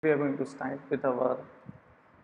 We are going to start with our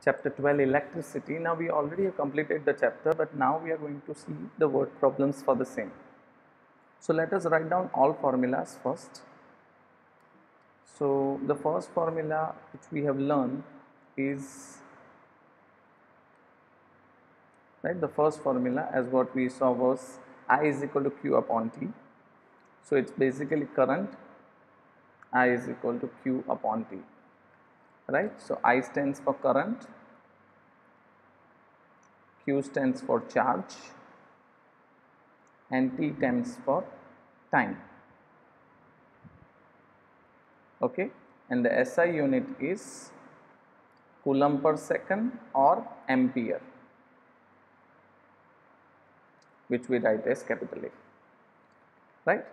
chapter 12 electricity. Now we already have completed the chapter, but now we are going to see the word problems for the same. So let us write down all formulas first. So the first formula which we have learned is, right, the first formula as what we saw was I is equal to Q upon T. So it's basically current. I is equal to Q upon T, right? So I stands for current, Q stands for charge, and T stands for time. Okay, and the SI unit is coulomb per second or ampere, which we write as capital A, right?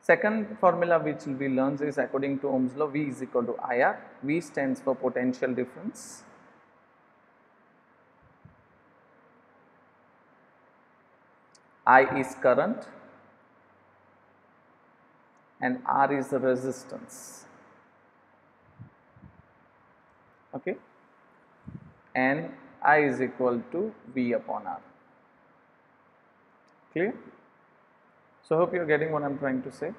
Second formula which we learn is according to Ohm's law, V is equal to IR. V stands for potential difference. I is current and R is the resistance. Okay, and I is equal to V upon R. Clear? So hope you are getting what I am trying to say.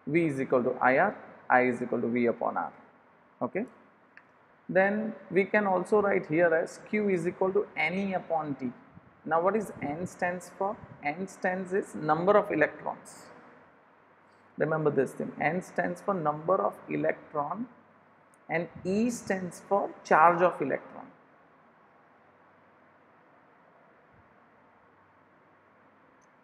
V is equal to IR, I is equal to V upon R. Okay. Then we can also write here as Q is equal to NE upon T. Now what is N stands for? N stands is number of electrons. Remember this thing, N stands for number of electron and E stands for charge of electron.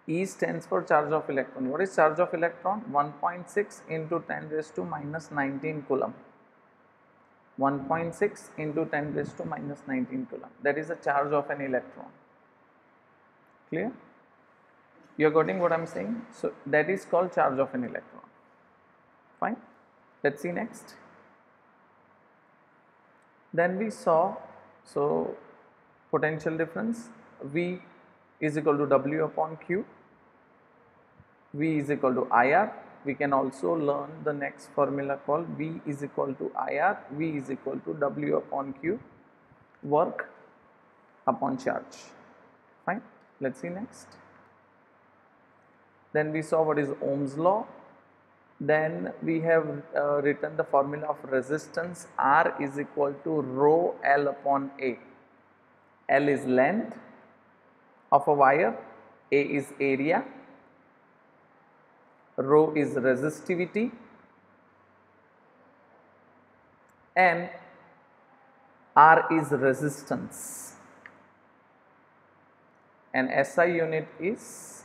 E stands for charge of electron. What is charge of electron? 1.6 into 10 raised to minus 19 coulomb. 1.6 into 10 raised to minus 19 coulomb. That is the charge of an electron. Clear? You are getting what I am saying? So that is called charge of an electron. Fine. Let's see next. Then we saw, so potential difference, V is equal to W upon Q. V is equal to IR. We can also learn the next formula called V is equal to IR, V is equal to W upon Q, work upon charge. Fine. Let's see next. Then we saw what is Ohm's law. Then we have written the formula of resistance. R is equal to rho L upon A. L is length of a wire, A is area, rho is resistivity, and R is resistance, and SI unit is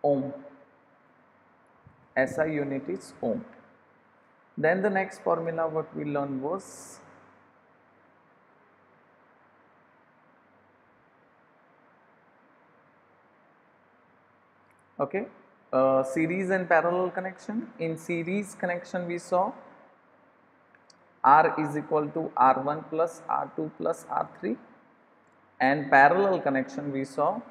ohm. SI unit is ohm. Then the next formula what we learned was series and parallel connection. In series connection we saw R is equal to R1 plus R2 plus R3, and parallel connection we saw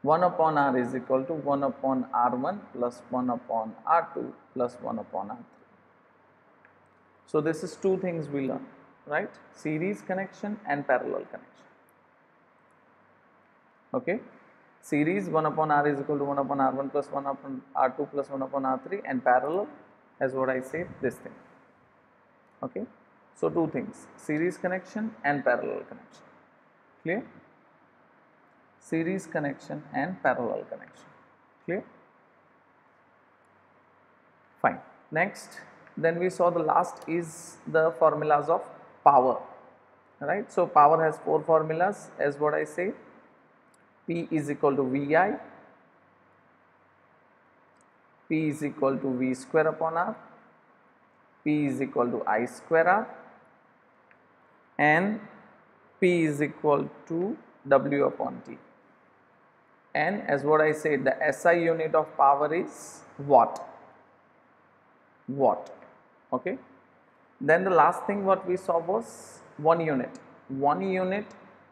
1 upon R is equal to 1 upon R1 plus 1 upon R2 plus 1 upon R3. So this is two things we learn, right? Series connection and parallel connection. Okay. Series 1 upon R is equal to 1 upon R1 plus 1 upon R2 plus 1 upon R3, and parallel as what I said, this thing. Okay. So two things, series connection and parallel connection. Clear? Series connection and parallel connection. Clear? Fine. Next, then we saw the last is the formulas of power, right? So power has four formulas as what I say. P is equal to VI, P is equal to V square upon R, P is equal to I square R, and P is equal to W upon T. And as what I said, the SI unit of power is watt. Watt. Okay. Then the last thing what we saw was 1 unit. 1 unit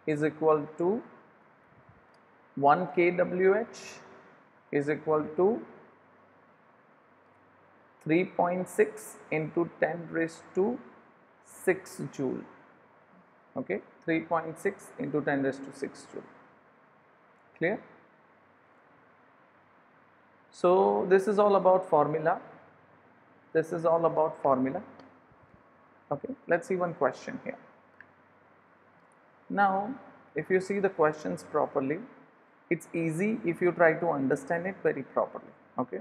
is equal to 1 kWh is equal to 3.6 into 10 raised to 6 joule. Okay, 3.6 into 10 raised to 6 joule. Clear? So this is all about formula. This is all about formula. Okay, let's see one question here. Now, if you see the questions properly, it's easy if you try to understand it very properly. Okay.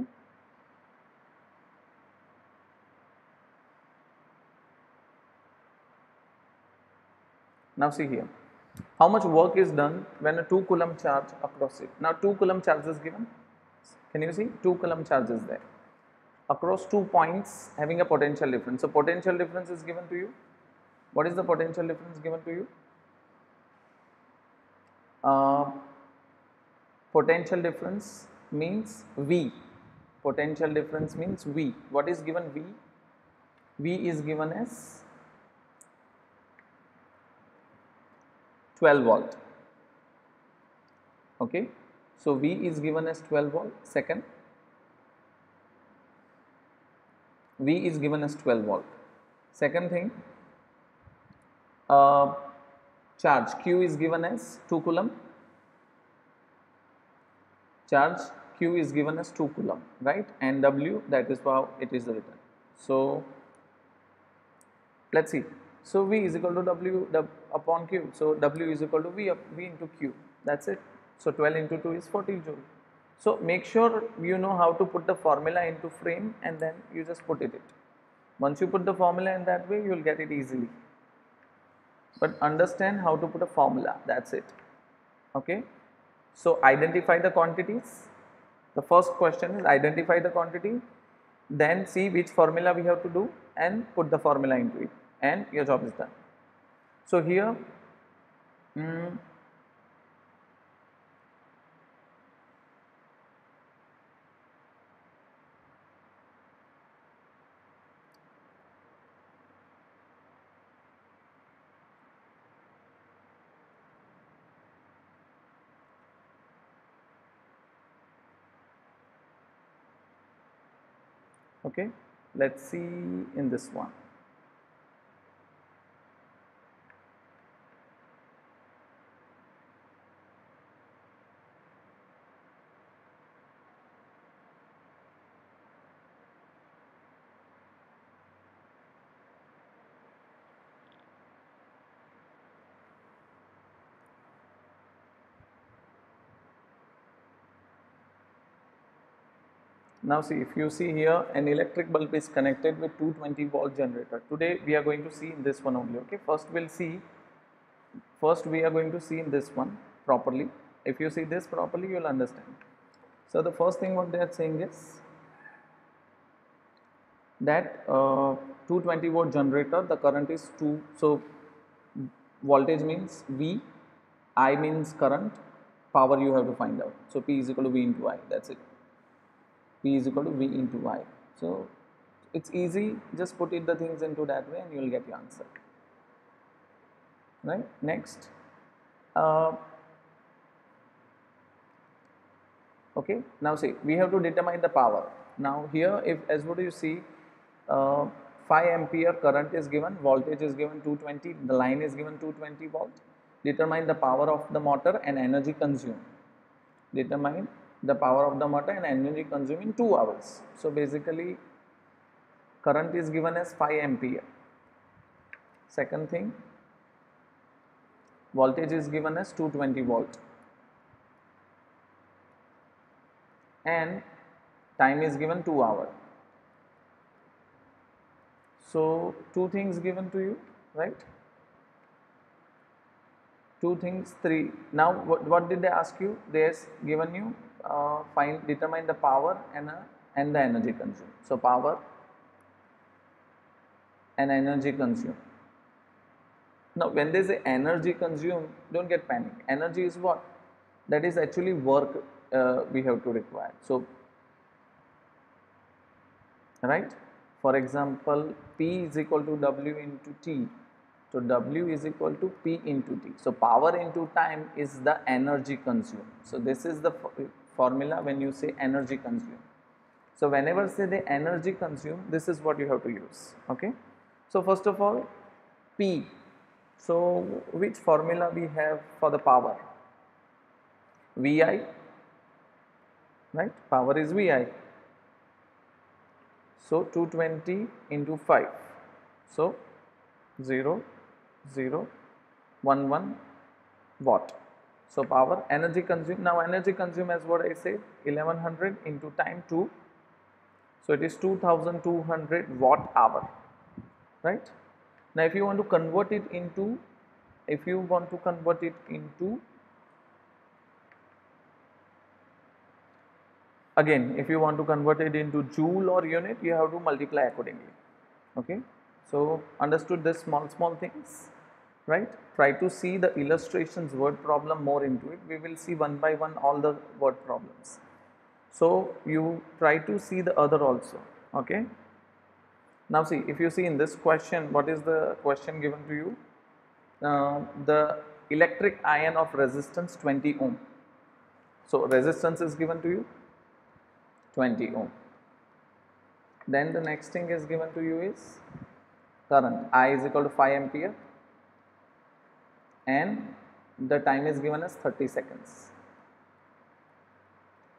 Now see here, how much work is done when a 2 coulomb charge across it. Now 2 coulomb charge is given. Can you see 2 coulomb charge is there across 2 points having a potential difference. So potential difference is given to you. What is the potential difference given to you? Potential difference means V. Potential difference means V. What is given V? V is given as 12 volt. Okay. So V is given as 12 volt. Second, V is given as 12 volt. Second thing, charge Q is given as 2 coulomb. Charge Q is given as 2 coulomb, right? And W, that is how it is written. So let's see. So V is equal to W upon Q. So W is equal to V into Q. That's it. So 12 into 2 is 40 joule. So make sure you know how to put the formula into frame and then you just put it. Once you put the formula in that way, you will get it easily. But understand how to put a formula. That's it. Okay. So identify the quantities. The first question is identify the quantity. Then see which formula we have to do and put the formula into it. And your job is done. So here, okay, let's see in this one. Now see, if you see here, an electric bulb is connected with 220 volt generator. Today we are going to see in this one only. Okay, first we are going to see in this one properly. If you see this properly, you will understand. So the first thing what they are saying is that 220 volt generator, the current is 2. So voltage means V, I means current, power you have to find out. So P is equal to V into I. That's it. P is equal to V into I. So it's easy, just put it the things into that way and you will get your answer. Right? Next. Okay. Now see, we have to determine the power. Now here, if as what you see, 5 ampere current is given, voltage is given 220, the line is given 220 volt. Determine the power of the motor and energy consumed. Determine the power of the motor and energy consumed in 2 hours. So basically, current is given as 5 ampere. Second thing, voltage is given as 220 volt. And time is given 2 hours. So 2 things given to you, right? 2 things, 3. Now what did they ask you? They has given you determine the power and the energy consumed. So power and energy consumed. Now when they say energy consumed, don't get panic. Energy is what? That is actually work we have to require. So right, for example, P is equal to W into T. So W is equal to P into T. So power into time is the energy consumed. So this is the formula when you say energy consumed. So whenever say the energy consumed, this is what you have to use. Okay. So first of all, P. So which formula we have for the power? VI, right? Power is VI. So 220 into 5. So 0, 0, 1, 1 watt. So power, energy consumed. Now energy consumed as what I said, 1100 into time 2. So it is 2200 watt hour, right? Now if you want to convert it into, again, if you want to convert it into joule or unit, you have to multiply accordingly. Okay. So understood this small things, right? Try to see the illustrations word problem more into it. We will see one by one all the word problems. So you try to see the other also. Okay. Now see, if you see in this question, what is the question given to you? The electric iron of resistance 20 ohm. So resistance is given to you 20 ohm. Then the next thing is given to you is current I is equal to 5 ampere and the time is given as 30 seconds.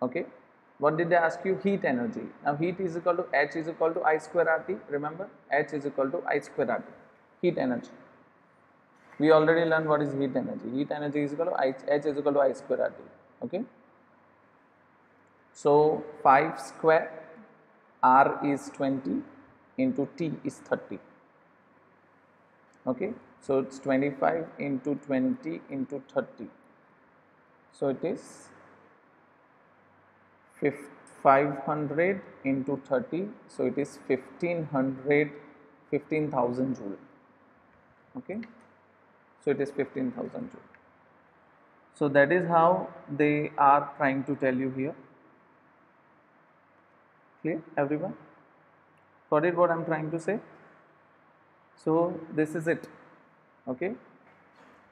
Okay. What did they ask you? Heat energy. Now heat is equal to H is equal to I square RT. Remember, H is equal to I square RT. Heat energy. We already learned what is heat energy. Heat energy is equal to H is equal to I square RT. Okay. So 5 square R is 20 into T is 30. Okay. So it's 25 into 20 into 30. So it is 500 into 30. So it is 15,000 joule. Okay. So it is 15,000 joule. So that is how they are trying to tell you here. Clear, everyone? Got it what I am trying to say? So this is it. Okay.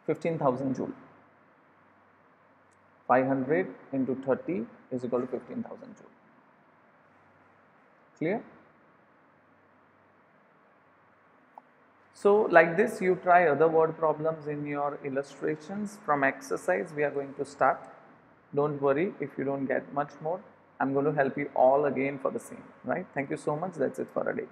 15,000 joule. 500 into 30 is equal to 15,000 joule. Clear? So like this you try other word problems in your illustrations. From exercise we are going to start. Don't worry if you don't get much more. I'm going to help you all again for the same, right? Thank you so much. That's it for a day.